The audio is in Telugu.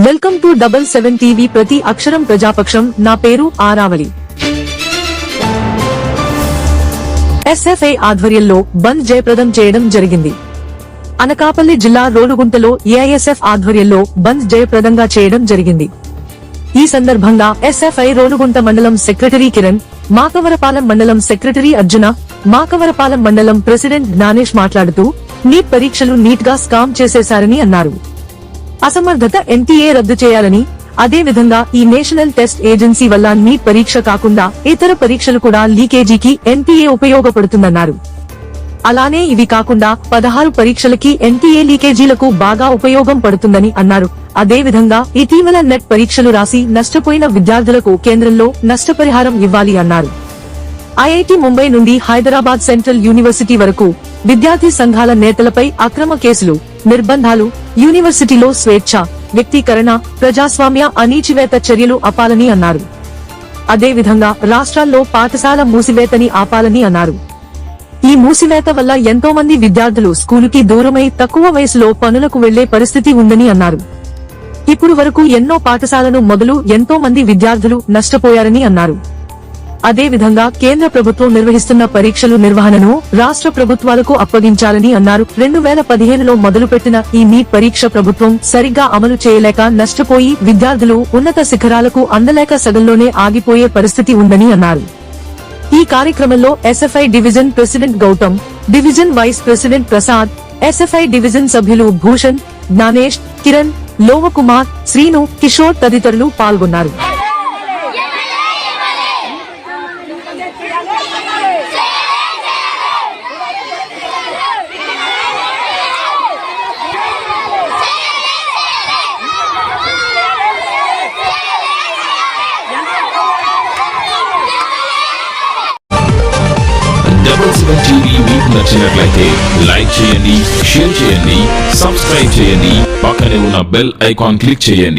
వెల్కమ్ టు 77 టీవీ ప్రతి అక్షరం ప్రజాపక్షం. నా పేరు ఆరావళి. ఎస్ఎఫ్ఐ ఆధ్వర్యంలో బంద్ జయప్రదం చేయడం జరిగింది. అనకాపల్లి జిల్లా రోలుగుంటలో ఏఐఎస్ఎఫ్ ఆధ్వర్యంలో బంద్ జయప్రదంగా చేయడం జరిగింది. ఈ సందర్భంగా ఎస్ఎఫ్ఐ రోలుగుంట మండలం సెక్రటరీ కిరణ్, మాకవరపాలెం మండలం సెక్రటరీ అర్జున, మాకవరపాలెం మండలం ప్రెసిడెంట్ జ్ఞానేష్ మాట్లాడుతూ నీట్ పరీక్షలు నీట్ గా స్కామ్ చేసేశారని అన్నారు. అసమర్థత ఎన్టీఏ రద్దు చేయాలని, అదే విధంగా ఈ నేషనల్ టెస్ట్ ఏజెన్సీ వల్ల నీట్ పరీక్ష కాకుండా ఇతర పరీక్షలు కూడా లీకేజీకి ఎన్టీఏ ఉపయోగపడుతుందన్నారు. అలానే ఇవి కాకుండా 16 పరీక్షలకి ఎన్టీఏ లీకేజీలకు బాగా ఉపయోగం పడుతుందని అన్నారు. అదే విధంగా ఇటీవల నెట్ పరీక్షలు రాసి నష్టపోయిన విద్యార్థులకు కేంద్రంలో నష్టపరిహారం ఇవ్వాలి అన్నారు. ఐఐటి ముంబై నుండి హైదరాబాద్ సెంట్రల్ యూనివర్సిటీ వరకు విద్యార్థి సంఘాల నేతలపై అక్రమ కేసులు, నిర్బంధాలు, యూనివర్సిటీలో స్వేచ్ఛ, వ్యక్తీకరణ, ప్రజాస్వామ్య అణీచివేత చర్యలు ఆపాలని అన్నారు. అదే విధంగా రాష్ట్రాల్లో పాఠశాల మూసివేతని ఆపాలని అన్నారు. ఈ మూసివేత వల్ల ఎంతో మంది విద్యార్థులు స్కూలుకి దూరమై తక్కువ వయసులో పనులకు వెళ్లే పరిస్థితి ఉందని అన్నారు. ఇప్పుడు వరకు ఎన్నో పాఠశాలను మొదలు ఎంతో మంది విద్యార్థులు నష్టపోయారని అన్నారు. అదే విధంగా కేంద్ర ప్రభుత్వం నిర్వహిస్తున్న పరీక్షలు నిర్వహణను రాష్ట్ర ప్రభుత్వాలకు అప్పగించాలని అన్నారు. 2015లో మొదలుపెట్టిన ఈ నీట్ పరీక్ష ప్రభుత్వం సరిగ్గా అమలు చేయలేక నష్టపోయి విద్యార్థులు ఉన్నత శిఖరాలకు అందలేక సగంలోనే ఆగిపోయే పరిస్థితి ఉందని అన్నారు. ఈ కార్యక్రమంలో SFI division president Gautam, division vice president Prasad, SFI division సభ్యులు భూషణ్, జ్ఞానేష్, కిరణ్, లోవకుమార్, శ్రీను, కిషోర్ తదితరులు పాల్గొన్నారు. టీవీ మీకు నచ్చినట్లయితే లైక్ చేయండి, షేర్ చేయండి, సబ్స్క్రైబ్ చేయండి, పక్కనే ఉన్న బెల్ ఐకాన్ క్లిక్ చేయండి.